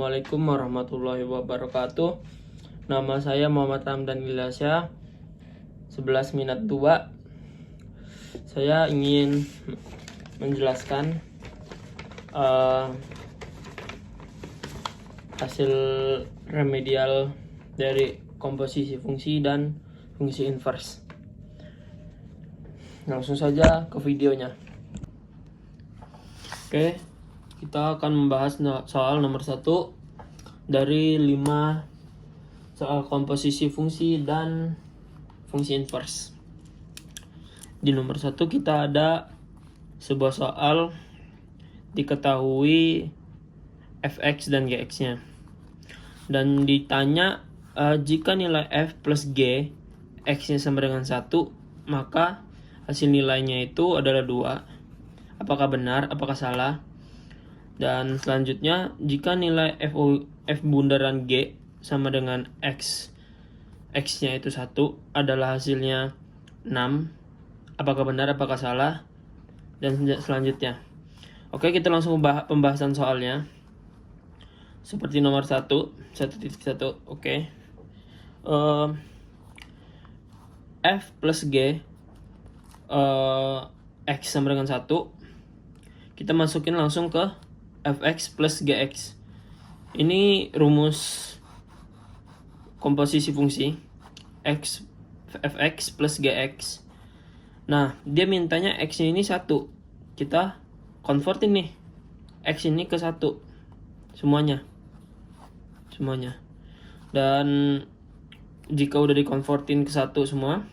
Assalamualaikum warahmatullahi wabarakatuh. Nama saya Muhammad Ramdan Ilyasya, 11 minat 2. Saya ingin menjelaskan hasil remedial dari komposisi fungsi dan fungsi inverse. Langsung saja ke videonya. Oke, kita akan membahas soal nomor 1 dari 5 soal komposisi fungsi dan fungsi inverse. Di nomor 1 kita ada sebuah soal diketahui fx dan gx-nya. Dan ditanya jika nilai f plus g x-nya sama dengan 1, maka hasil nilainya itu adalah 2. Apakah benar, apakah salah? Dan selanjutnya, jika nilai f bundaran g sama dengan x-nya itu 1 adalah hasilnya 6. Apakah benar, apakah salah? Dan selanjutnya. Oke, kita langsung pembahasan soalnya. Seperti nomor 1.1. Oke. F plus G X sama dengan 1. Kita masukin langsung ke fx plus gx. Ini rumus komposisi fungsi fx plus gx. Nah, dia mintanya x ini 1. Kita convert ini x ini ke 1 semuanya. Dan jika udah dikonvertin ke 1 semua,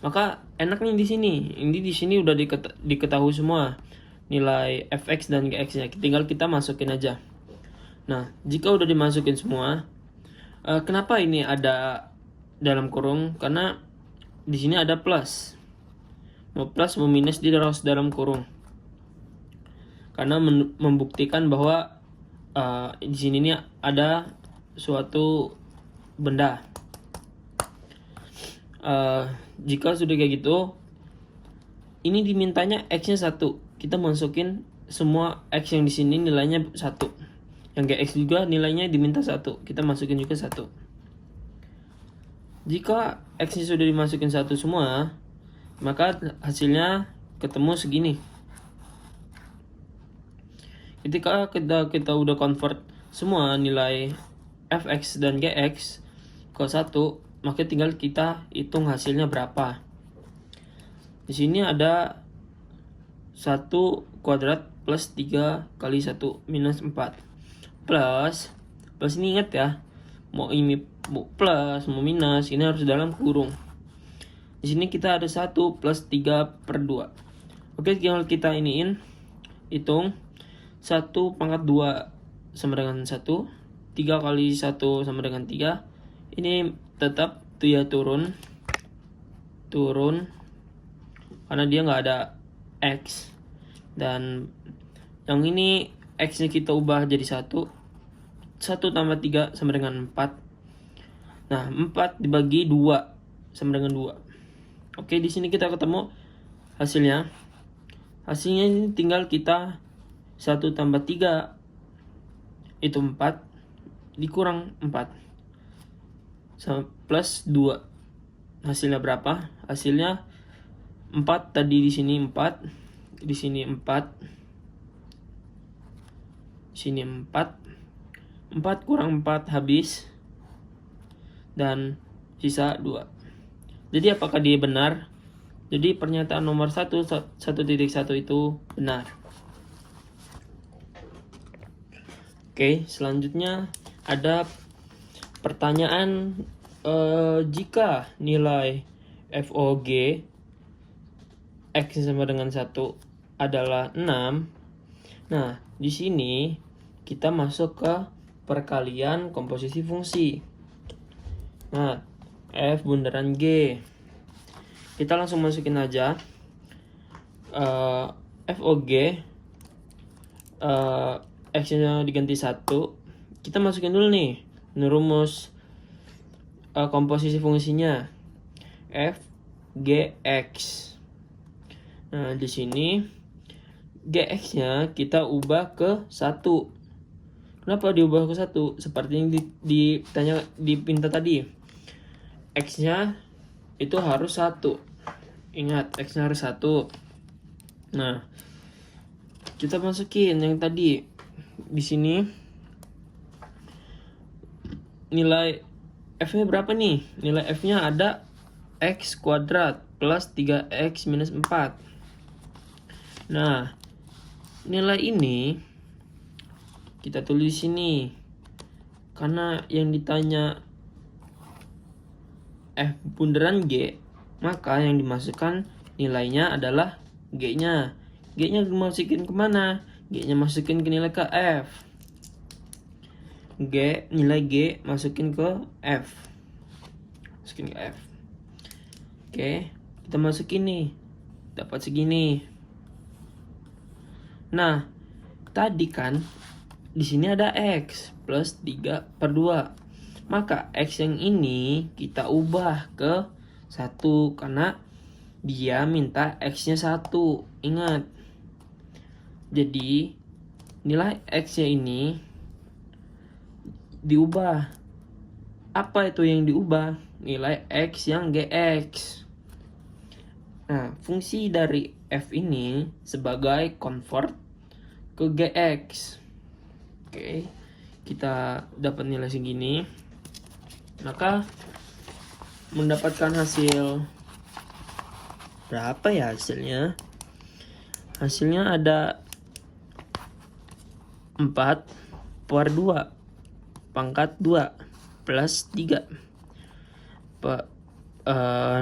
maka enaknya di sini. Ini di sini udah diketahui semua nilai fx dan gx-nya. Tinggal kita masukin aja. Nah, jika udah dimasukin semua, kenapa ini ada dalam kurung? Karena di sini ada plus. Mau plus mau minus di dalam kurung. Karena membuktikan bahwa di sini nih ada suatu benda. Jika sudah kayak gitu, ini dimintanya x-nya 1. Kita masukin semua x yang di sini nilainya 1. Yang gx juga nilainya diminta 1. Kita masukin juga 1. Jika x-nya sudah dimasukin 1 semua, maka hasilnya ketemu segini. Ketika kita udah convert semua nilai fx dan gx ke 1, maka tinggal kita hitung hasilnya berapa. Di sini ada 1 kuadrat plus 3 kali 1 minus 4. Plus ini ingat ya, mau ini mau plus mau minus ini harus dalam kurung. Di sini kita ada 1 plus 3/2. Oke, tinggal kita iniin, hitung 1 pangkat 2 sama dengan 1, 3 kali 1 sama dengan 3. Ini tetap dia turun karena dia nggak ada x. Dan yang ini x nya kita ubah jadi 1 tambah 3 sama dengan 4. Nah, 4 dibagi 2 sama dengan 2. Oke, di sini kita ketemu hasilnya ini tinggal kita 1 tambah 3 itu 4 dikurang 4 plus 2. Hasilnya berapa? Hasilnya 4 tadi, di sini 4, di sini 4, di sini 4 kurang 4 habis, dan sisa 2. Jadi apakah dia benar? Jadi pernyataan nomor 1.1 itu benar. Oke, selanjutnya ada pertanyaan, jika nilai FOG x sama dengan 1 adalah 6. Nah, di sini kita masuk ke perkalian komposisi fungsi. Nah, f bundaran g. Kita langsung masukin aja FOG x-nya diganti 1. Kita masukin dulu nih rumus komposisi fungsinya f gx. Nah, di sini gx-nya kita ubah ke 1. Kenapa diubah ke 1? Seperti yang dipinta tadi. X-nya itu harus 1. Ingat, X-nya harus 1. Nah, kita masukin yang tadi. Di sini nilai F-nya berapa nih? Nilai F-nya ada X kuadrat plus 3X minus 4. Nah, nilai ini kita tulis sini. Karena yang ditanya F bunderan G, maka yang dimasukkan nilainya adalah G-nya. G-nya dimasukin kemana? G-nya masukin ke nilai ke F. Nilai G masukin ke F. Masukin ke F. Oke, kita masukin nih. Dapat segini. Nah, tadi kan di sini ada X plus 3/2. Maka X yang ini kita ubah ke 1 karena dia minta X-nya 1. Ingat. Jadi nilai X-nya ini diubah. Apa itu yang diubah? Nilai X yang GX. Nah, fungsi dari F ini sebagai convert ke GX. Oke, kita dapat nilai segini. Maka mendapatkan hasil berapa ya hasilnya? Hasilnya ada 4/2 pangkat 2 plus 3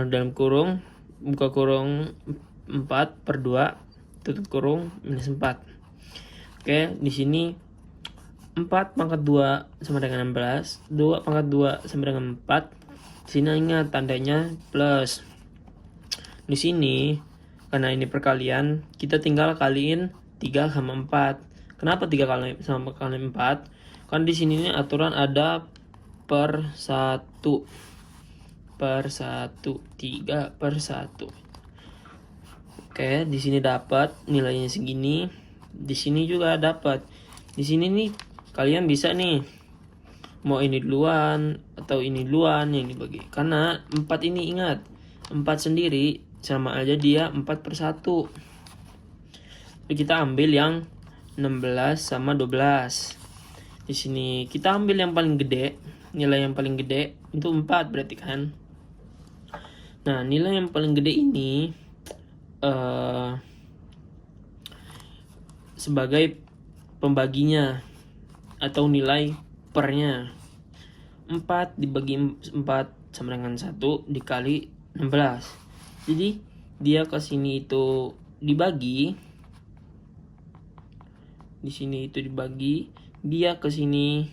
dalam kurung buka kurung 4/2 tutup kurung minus 4. Oke, di sini 4 pangkat 2 sama dengan 16, 2 pangkat 2 sama dengan 4. Di sini ingat tandanya plus. Di sini karena ini perkalian, kita tinggal kaliin 3 sama 4. Kenapa 3 kali sama kali 4? Kan di sini nih aturan ada per 1. Per 1, 3/1. Oke, di sini dapat nilainya segini. Di sini juga dapat. Di sini nih kalian bisa nih mau ini duluan atau ini duluan yang dibagi. Karena 4 ini ingat, 4 sendiri sama aja dia 4/1. Jadi kita ambil yang 16 sama 12. Di sini kita ambil yang paling gede. Nilai yang paling gede itu 4 berarti kan. Nah, nilai yang paling gede ini sebagai pembaginya atau nilai pernya. 4 dibagi 4 sama dengan 1 dikali 16. Jadi dia ke sini itu dibagi. Di sini itu dibagi, dia ke sini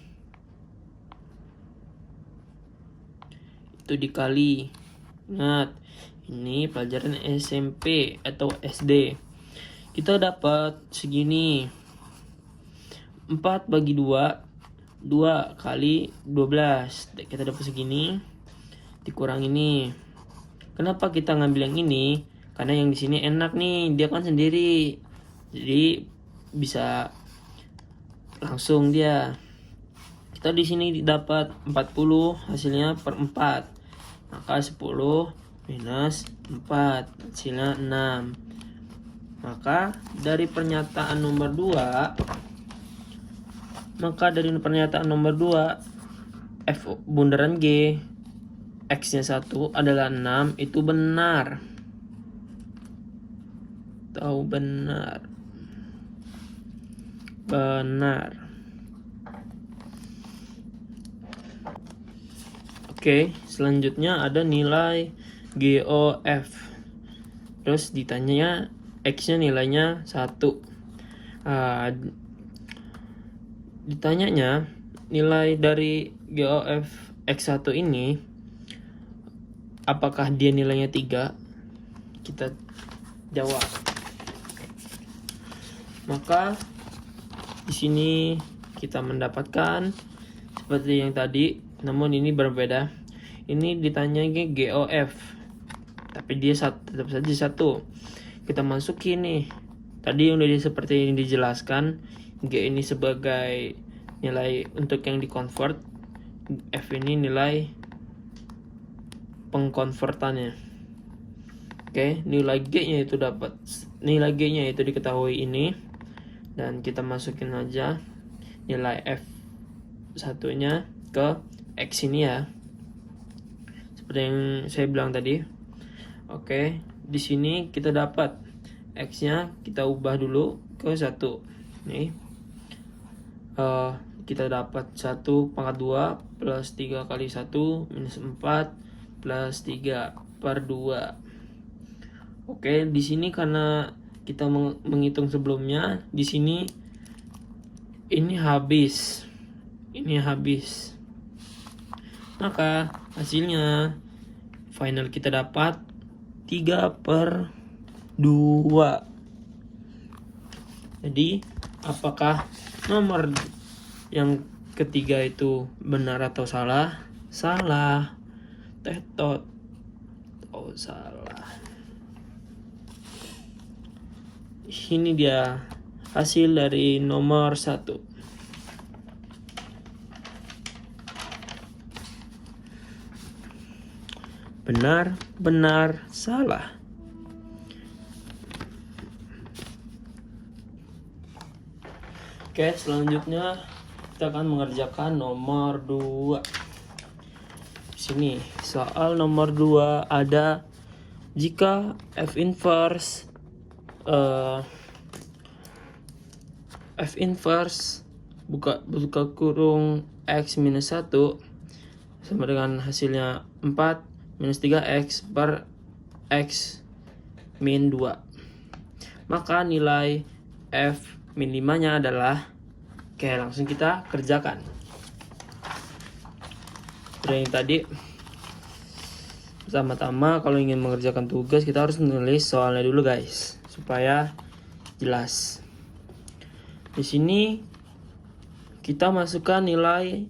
itu dikali. Ingat, ini pelajaran SMP atau SD. Kita dapat segini. 4 bagi 2, 2 kali 12. Kita dapat segini. Dikurang ini. Kenapa kita ngambil yang ini? Karena yang di sini enak nih, dia kan sendiri. Jadi bisa langsung dia. Kita di sini dapat 40, hasilnya per 4. Maka 10 minus 4 hasilnya 6. Maka dari pernyataan nomor 2, F bundaran G X-nya 1 adalah 6 itu benar. Tahu benar. Benar. Oke, selanjutnya ada nilai GOF. Terus ditanyanya X-nya nilainya 1. Ditanyanya nilai dari GOF X1 ini apakah dia nilainya 3? Kita jawab. Maka di sini kita mendapatkan seperti yang tadi, namun ini berbeda. Ini ditanya GOF, tapi dia tetap saja 1. Kita masukin nih. Tadi yang udah seperti yang dijelaskan, G ini sebagai nilai untuk yang di convert, F ini nilai pengkonvertannya. Oke, nilai G-nya itu dapat, nilai G-nya itu diketahui ini, dan kita masukin aja nilai F1-nya ke X ini ya. Seperti yang saya bilang tadi. Oke, di sini kita dapat X-nya, kita ubah dulu ke 1. Nih. Kita dapat 1 pangkat 2 plus 3 kali 1 minus 4 plus 3 per 2. Oke, di sini karena kita menghitung sebelumnya, di sini ini habis. Maka hasilnya final kita dapat 3 per 2. Jadi apakah nomor yang ketiga itu benar atau salah? Salah. Tetot. Oh, salah. Ini dia hasil dari nomor 1. Benar, salah. Oke, selanjutnya kita akan mengerjakan nomor 2. Sini, soal nomor 2 ada jika F inverse buka kurung X minus 1 sama dengan hasilnya 4 minus 3X per X min 2. Maka nilai F min 5-nya adalah, oke, langsung kita kerjakan. Seperti yang tadi, pertama-tama kalau ingin mengerjakan tugas kita harus menulis soalnya dulu guys, supaya jelas. Di sini kita masukkan nilai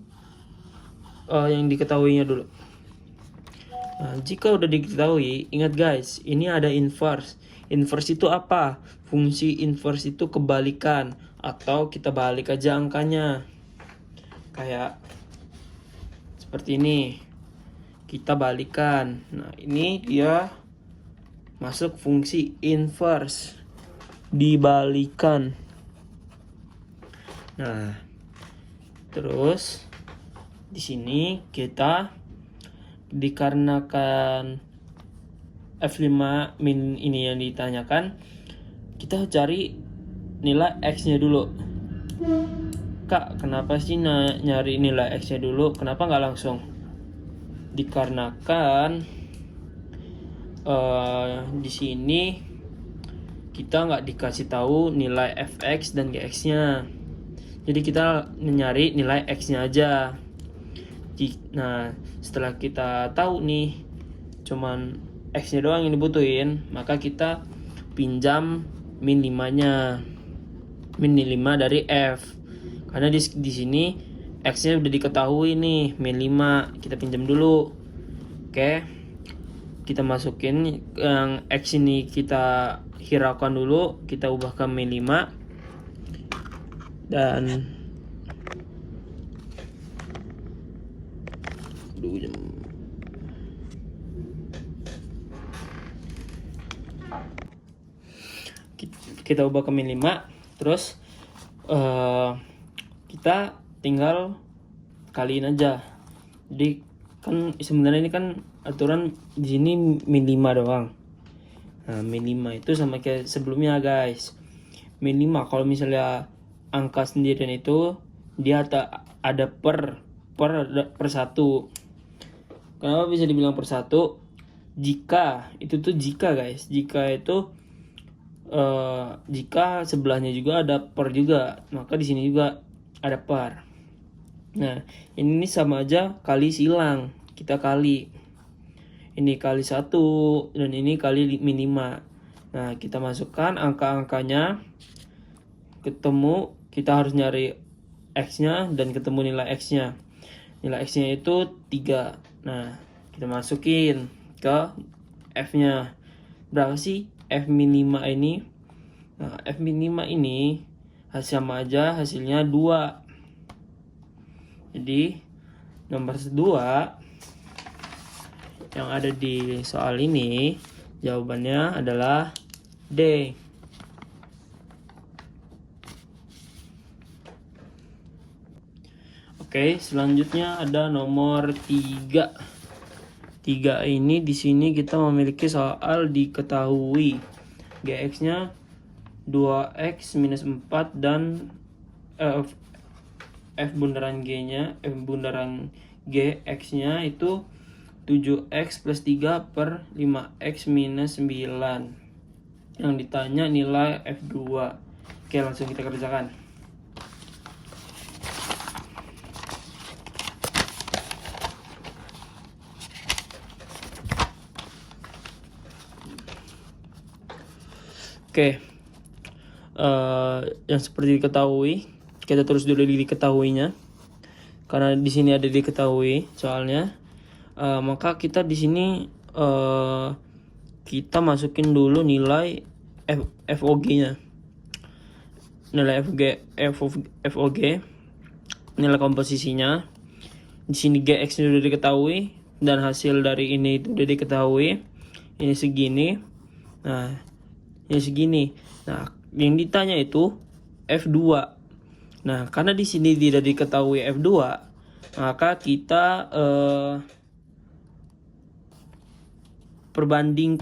yang diketahuinya dulu. Nah, jika udah diketahui, ingat guys, ini ada inverse. Inverse itu apa? Fungsi inverse itu kebalikan, atau kita balik aja angkanya. Kayak seperti ini. Kita balikan. Nah, ini dia masuk fungsi inverse. Dibalikan. Nah, terus di sini kita dikarenakan F5 min ini yang ditanyakan, kita cari nilai X-nya dulu. Kak, kenapa sih nyari nilai X-nya dulu? Kenapa nggak langsung? Dikarenakan di sini kita nggak dikasih tahu nilai Fx dan Gx-nya. Jadi kita nyari nilai X-nya aja. Nah, setelah kita tahu nih cuman X-nya doang yang dibutuhin, maka kita pinjam min 5-nya. Min 5 dari F. Karena di sini X-nya udah diketahui nih, min 5. Kita pinjam dulu. Oke. Kita masukin yang X ini, kita hiraukan dulu, kita ubah ke min 5. Dan kita ubah ke min 5. Terus kita tinggal kaliin aja. Jadi kan sebenarnya ini kan aturan di sini min 5 doang. Nah, min 5 itu sama kayak sebelumnya guys. Min 5 kalau misalnya angka sendirian itu dia ada per 1. Kenapa bisa dibilang per 1? Jika itu tuh jika guys. Jika itu jika sebelahnya juga ada per juga, maka di sini juga ada per. Nah, ini sama aja kali silang. Kita kali. Ini kali 1 dan ini kali min 5. Nah, kita masukkan angka-angkanya. Ketemu, kita harus nyari X-nya dan ketemu nilai X-nya. Nilai X-nya itu 3. Nah, kita masukin ke F-nya. Berapa sih F min 5 ini? Nah, F min 5 ini sama aja hasilnya 2. Jadi nomor 2 yang ada di soal ini jawabannya adalah D. Oke, selanjutnya ada nomor 3. 3 ini di sini kita memiliki soal diketahui GX-nya 2x minus 4 dan F bundaran G-nya, F bundaran G X-nya itu 7x plus 3 per 5x minus 9. Yang ditanya nilai F2. Oke, langsung kita kerjakan. Oke, yang seperti diketahui, kita terus dulu diketahuinya, karena di sini ada diketahui soalnya. Maka kita di sini kita masukin dulu nilai FOG-nya, nilai FOG, nilai komposisinya. Di sini GX sudah diketahui dan hasil dari ini itu sudah diketahui. Ini segini. Nah, ini segini. Nah, yang ditanya itu F2. Nah, karena di sini tidak diketahui F2, maka kita perbandingin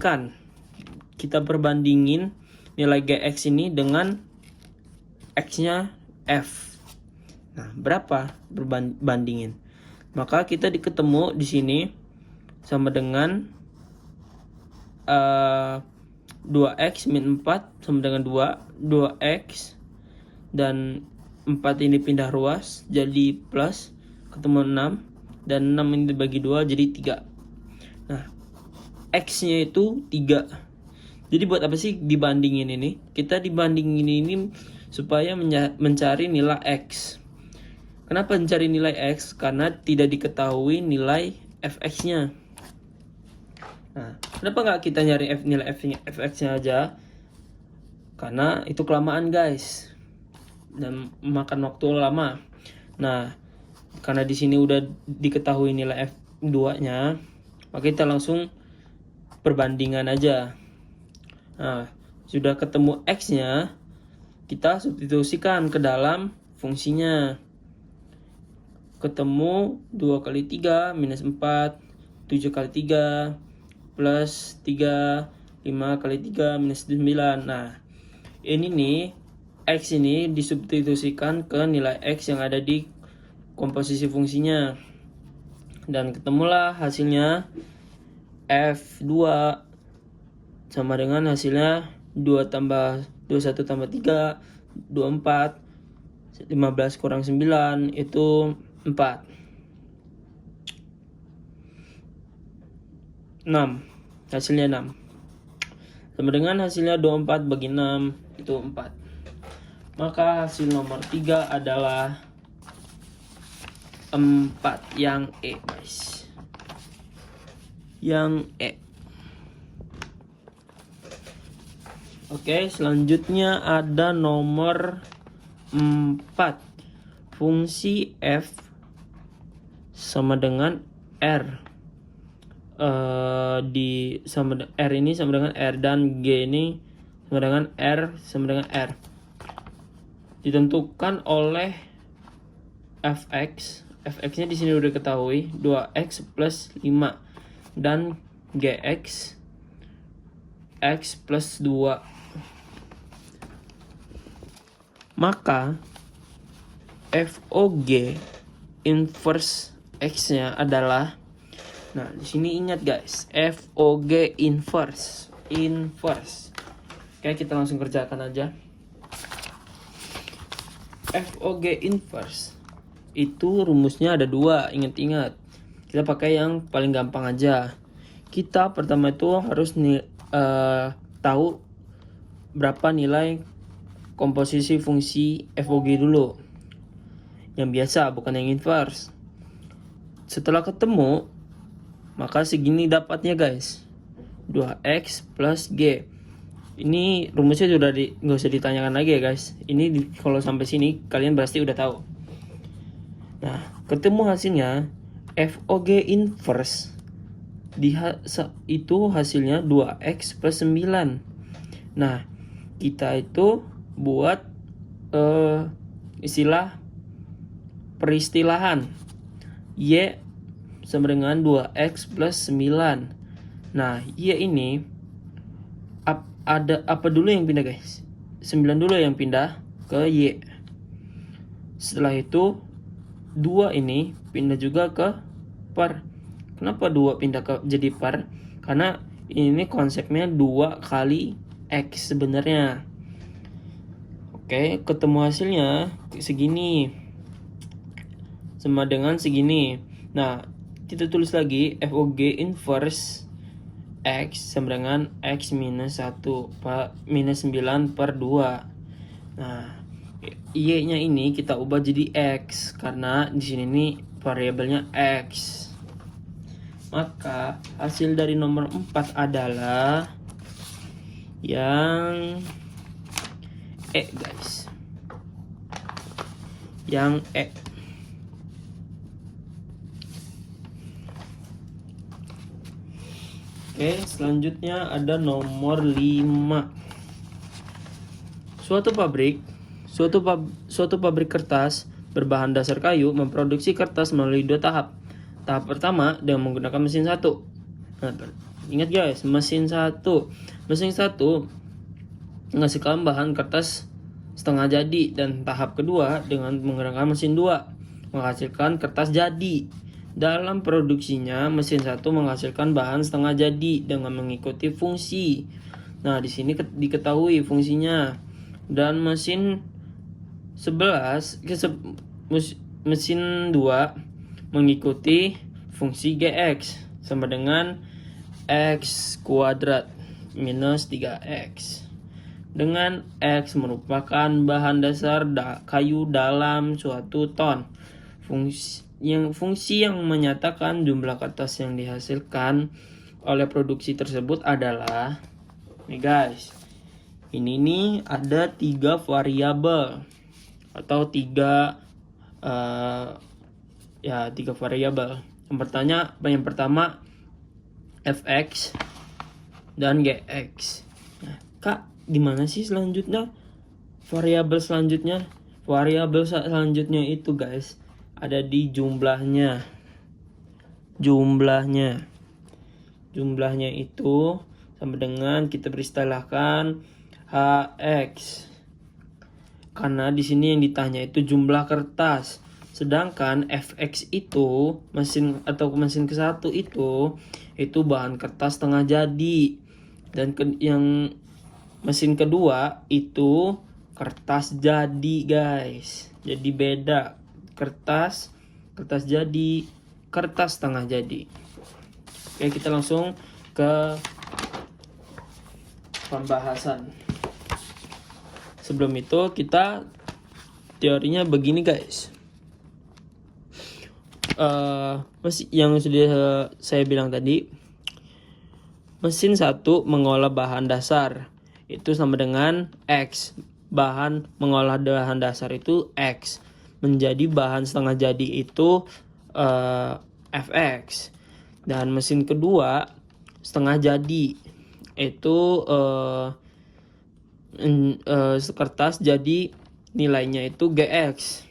nilai GX ini dengan X-nya F. Nah, berapa perbandingin? Maka kita ketemu di sini sama dengan 2x min 4 sama dengan 2x dan 4 ini pindah ruas jadi plus, ketemu 6 dan 6 ini dibagi 2 jadi 3. Nah, x nya itu 3. Jadi buat apa sih dibandingin ini? Kita dibandingin ini supaya mencari nilai x. Kenapa mencari nilai x? Karena tidak diketahui nilai fx nya. Nah, kenapa nggak kita nyari nilai fx-nya aja? Karena itu kelamaan guys, dan makan waktu lama. Nah, karena di sini udah diketahui nilai f2-nya, maka kita langsung perbandingan aja. Nah, sudah ketemu x-nya, kita substitusikan ke dalam fungsinya. Ketemu 2 kali 3 minus 4, 7 kali 3 plus 3, 5 kali 3 minus 9. Nah, ini nih, X ini disubstitusikan ke nilai X yang ada di komposisi fungsinya. Dan ketemulah hasilnya F2 sama dengan hasilnya 2 tambah 21 tambah 3, 24, 15 kurang 9, itu 4. 6, hasilnya 6 sama dengan hasilnya 24 bagi 6 itu 4. Maka hasil nomor 3 adalah 4, yang E guys, yang E. Oke, selanjutnya ada nomor 4, fungsi F sama dengan R. R ini sama dengan R dan G ini sama dengan R sama dengan R. Ditentukan oleh fx. Fx-nya di sini udah ketahui 2x plus 5 dan gx x plus 2. Maka FOG inverse x-nya adalah, nah, di sini ingat guys, FOG inverse. Oke, kita langsung kerjakan aja. FOG inverse itu rumusnya ada 2, ingat-ingat. Kita pakai yang paling gampang aja. Kita pertama itu harus tahu berapa nilai komposisi fungsi FOG dulu. Yang biasa, bukan yang inverse. Setelah ketemu, maka segini dapatnya guys, 2x plus g. Ini rumusnya sudah nggak usah ditanyakan lagi ya guys. Ini kalau sampai sini kalian pasti udah tahu. Nah, ketemu hasilnya FOG inverse itu hasilnya 2x plus 9. Nah, kita itu buat istilah peristilahan Y sama dengan 2x plus 9. Nah, Y ini ada apa dulu yang pindah, guys? 9 dulu yang pindah ke Y. Setelah itu 2 ini pindah juga ke par. Kenapa 2 pindah ke jadi par? Karena ini konsepnya 2 kali X sebenarnya. Oke, ketemu hasilnya segini sama dengan segini. Nah, kita tulis lagi FOG inverse X sama dengan X minus 1 minus 9 per 2. Nah, Y-nya ini kita ubah jadi X karena di sini nih variabelnya X. Maka hasil dari nomor 4 adalah yang guys. Yang Oke, selanjutnya ada nomor 5. Suatu pabrik kertas berbahan dasar kayu memproduksi kertas melalui 2 tahap. Tahap pertama dengan menggunakan mesin 1. Nah, ingat guys, mesin 1 menghasilkan bahan kertas setengah jadi, dan tahap kedua dengan menggunakan mesin 2 menghasilkan kertas jadi. Dalam produksinya, mesin 1 menghasilkan bahan setengah jadi dengan mengikuti fungsi. Nah, di sini diketahui fungsinya. Dan mesin 2 mengikuti fungsi GX sama dengan X kuadrat minus 3X. Dengan X merupakan bahan dasar kayu dalam suatu ton. Fungsi yang menyatakan jumlah kertas yang dihasilkan oleh produksi tersebut adalah, nih guys, ini nih ada 3 variabel atau 3 variabel. Yang pertama fx dan gx. Nah, Kak, gimana sih selanjutnya? Variabel selanjutnya itu guys ada di jumlahnya. Jumlahnya itu sama dengan kita beristilahkan HX. Karena di sini yang ditanya itu jumlah kertas. Sedangkan FX itu mesin ke-1 itu bahan kertas setengah jadi. Dan yang mesin kedua itu kertas jadi, guys. Jadi beda. Kertas jadi, kertas setengah jadi. Oke, kita langsung ke pembahasan. Sebelum itu kita teorinya begini, guys. Yang sudah saya bilang tadi, mesin 1 mengolah bahan dasar itu sama dengan X. Mengolah bahan dasar itu X. Menjadi bahan setengah jadi itu Fx. Dan mesin kedua setengah jadi itu kertas jadi nilainya itu Gx.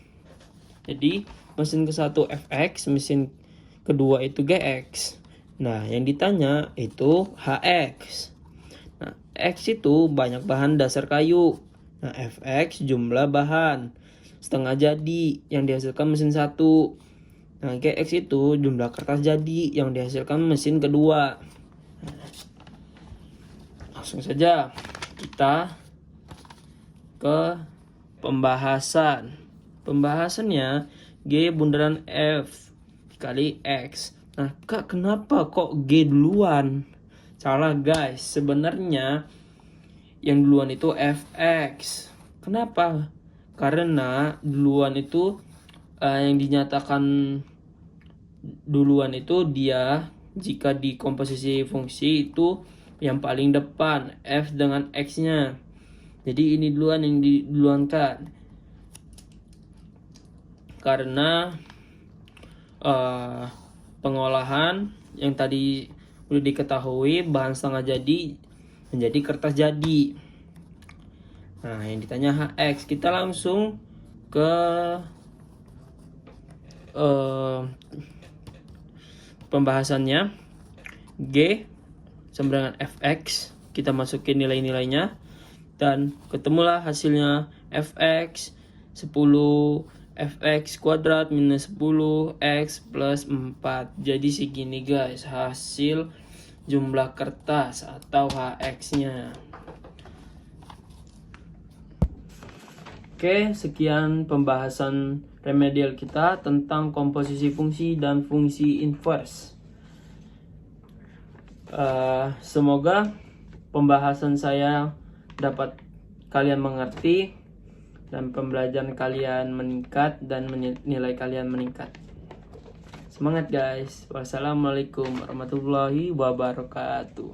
Jadi mesin ke-1 Fx, mesin kedua itu Gx. Nah, yang ditanya itu Hx. Nah, X itu banyak bahan dasar kayu. Nah, Fx jumlah bahan setengah jadi yang dihasilkan mesin 1. Nah, Gx itu jumlah kertas jadi yang dihasilkan mesin kedua. Langsung saja kita ke pembahasan. Pembahasannya G bundaran F kali X. Nah, Kak, kenapa kok G duluan? Salah, guys. Sebenarnya yang duluan itu Fx. Kenapa? Karena duluan itu yang dinyatakan duluan itu dia jika di komposisi fungsi itu yang paling depan F dengan X-nya. Jadi ini duluan yang diduluankan. Karena pengolahan yang tadi udah diketahui bahan setengah jadi menjadi kertas jadi. Nah, yang ditanya HX, kita langsung ke pembahasannya. G sama dengan Fx, kita masukin nilai-nilainya dan ketemulah hasilnya Fx 10 Fx kuadrat minus 10 X plus 4. Jadi segini guys hasil jumlah kertas atau HX nya. Oke, sekian pembahasan remedial kita tentang komposisi fungsi dan fungsi inverse. Semoga pembahasan saya dapat kalian mengerti dan pembelajaran kalian meningkat dan nilai kalian meningkat. Semangat guys. Wassalamualaikum warahmatullahi wabarakatuh.